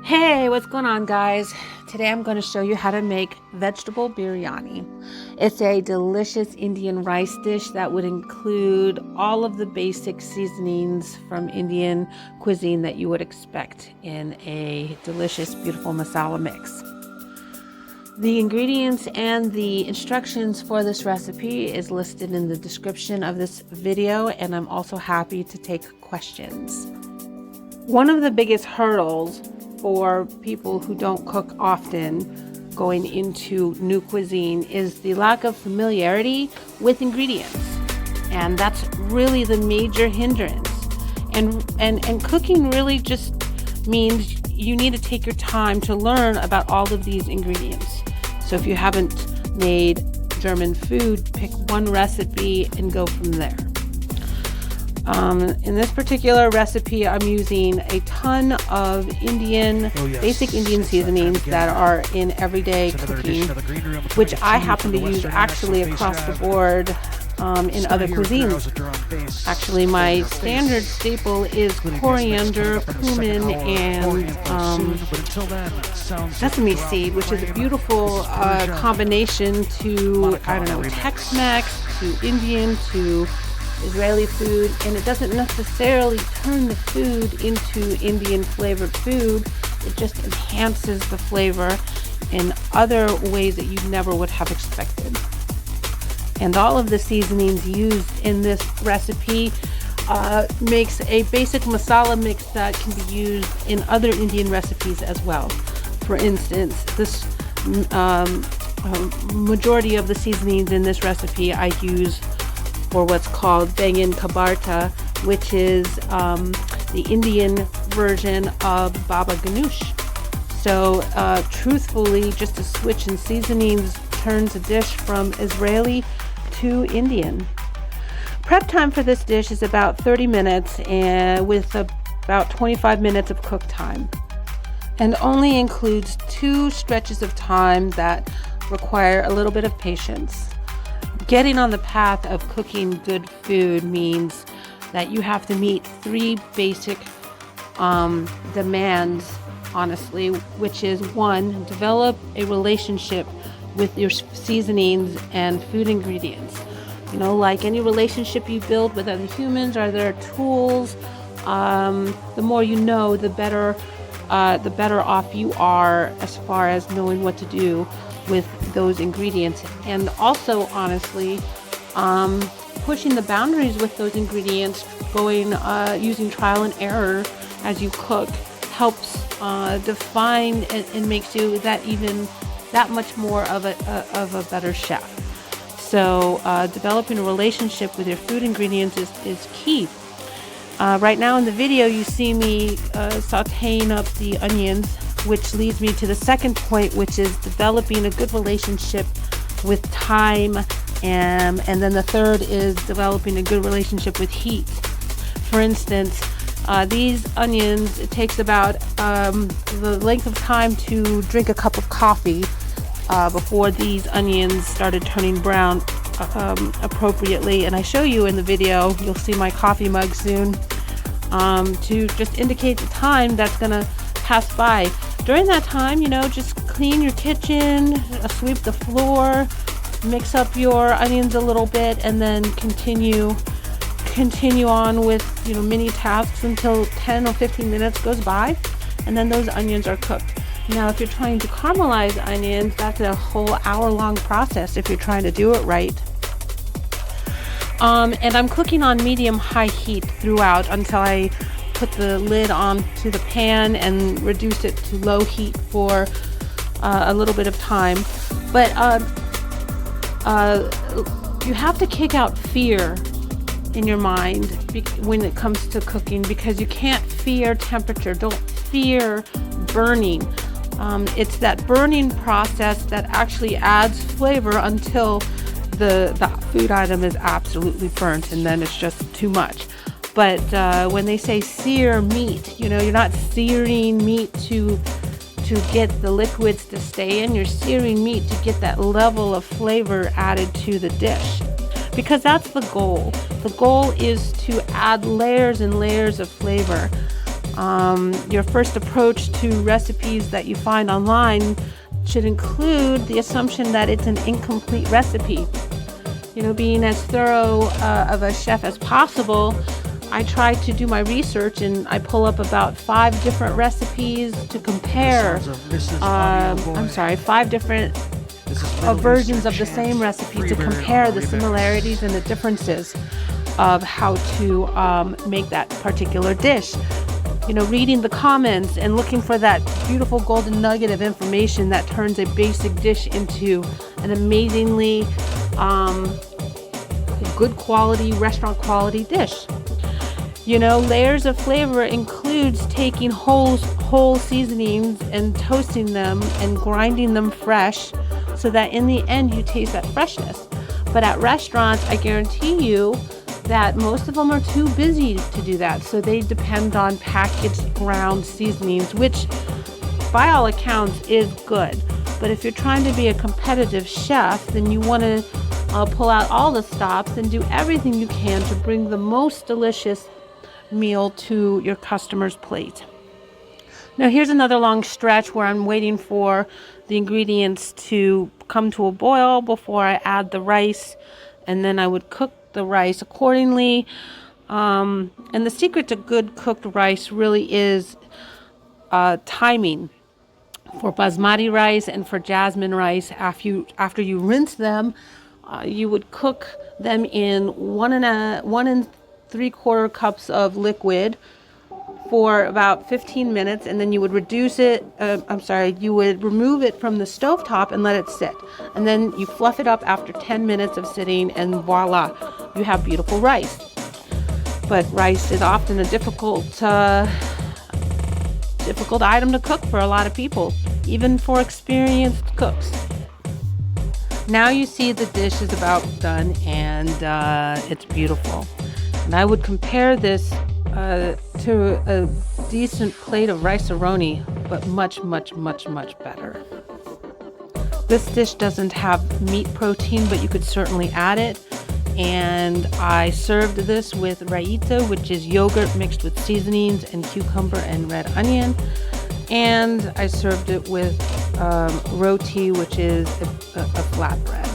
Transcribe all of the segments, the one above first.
Hey, what's going on, guys? Today I'm going to show you how to make vegetable biryani. It's a delicious Indian rice dish that would include all of the basic seasonings from Indian cuisine that you would expect in a delicious, beautiful masala mix. The ingredients and the instructions for this recipe is listed in the description of this video, and I'm also happy to take questions. One of the biggest hurdles for people who don't cook often going into new cuisine is the lack of familiarity with ingredients, and that's really the major hindrance. And cooking really just means you need to take your time to learn about all of these ingredients. So if you haven't made German food, pick one recipe and go from there. In this particular recipe, I'm using a ton of basic Indian seasonings that are in everyday cooking, which I happen to use actually across the board in other cuisines. Actually, my standard staple is coriander, cumin, and sesame seed, which is a beautiful combination to, Tex-Mex, to Indian, to Israeli food, and it doesn't necessarily turn the food into Indian flavored food. It just enhances the flavor in other ways that you never would have expected. And all of the seasonings used in this recipe makes a basic masala mix that can be used in other Indian recipes as well. For instance, this majority of the seasonings in this recipe I use for what's called Bangan Kabarta, which is the Indian version of baba ganoush. So truthfully, just a switch in seasonings turns a dish from Israeli to Indian. Prep time for this dish is about 30 minutes and with about 25 minutes of cook time, and only includes 2 stretches of time that require a little bit of patience. Getting on the path of cooking good food means that you have to meet 3 basic demands, honestly, which is 1, develop a relationship with your seasonings and food ingredients. You know, like any relationship you build with other humans or their tools, the more you know, the better off you are as far as knowing what to do with those ingredients. And also, honestly, pushing the boundaries with those ingredients, using trial and error as you cook, helps define and makes you that much more of a better chef. So developing a relationship with your food ingredients is key. Right now in the video, you see me sauteing up the onions, which leads me to the second point, which is developing a good relationship with time, and then the third is developing a good relationship with heat. For instance, these onions, it takes about the length of time to drink a cup of coffee before these onions started turning brown appropriately, and I show you in the video. You'll see my coffee mug soon, to just indicate the time that's gonna pass by. During that time, just clean your kitchen, sweep the floor, mix up your onions a little bit, and then continue on with mini tasks until 10 or 15 minutes goes by, and then those onions are cooked. Now, if you're trying to caramelize onions, that's a whole hour-long process if you're trying to do it right. And I'm cooking on medium-high heat throughout until I put the lid onto the pan and reduce it to low heat for a little bit of time. But you have to kick out fear in your mind when it comes to cooking, because you can't fear temperature. Don't fear burning. It's that burning process that actually adds flavor until the food item is absolutely burnt, and then it's just too much. But when they say sear meat, you're not searing meat to get the liquids to stay in. You're searing meat to get that level of flavor added to the dish, because that's the goal. The goal is to add layers and layers of flavor. Your first approach to recipes that you find online should include the assumption that it's an incomplete recipe. Being as thorough of a chef as possible, I try to do my research and I pull up about 5 different recipes to compare. 5 different versions of the same recipe to compare the similarities and the differences of how to make that particular dish. Reading the comments and looking for that beautiful golden nugget of information that turns a basic dish into an amazingly good quality, restaurant quality dish. Layers of flavor includes taking whole seasonings and toasting them and grinding them fresh so that in the end you taste that freshness. But at restaurants, I guarantee you that most of them are too busy to do that. So they depend on packaged ground seasonings, which by all accounts is good. But if you're trying to be a competitive chef, then you want to pull out all the stops and do everything you can to bring the most delicious meal to your customer's plate. Now here's another long stretch where I'm waiting for the ingredients to come to a boil before I add the rice, and then I would cook the rice accordingly. And the secret to good cooked rice really is timing. For basmati rice and for jasmine rice, after you rinse them, you would cook them in 1 3/4 cups of liquid for about 15 minutes, and then you would you would remove it from the stovetop and let it sit. And then you fluff it up after 10 minutes of sitting, and voila, you have beautiful rice. But rice is often a difficult item to cook for a lot of people, even for experienced cooks. Now you see the dish is about done, and it's beautiful. And I would compare this to a decent plate of rice-a-roni, but much, much, much, much better. This dish doesn't have meat protein, but you could certainly add it. And I served this with raita, which is yogurt mixed with seasonings and cucumber and red onion. And I served it with roti, which is a flatbread.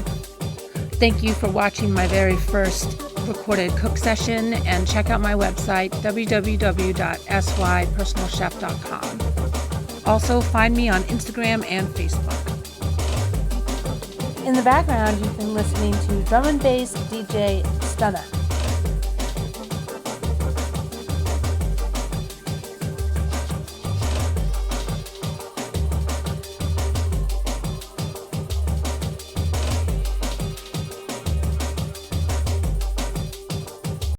Thank you for watching my very first recorded cook session, and check out my website, www.sypersonalchef.com. Also find me on Instagram and Facebook. In the background, you've been listening to drum and bass DJ Stunna.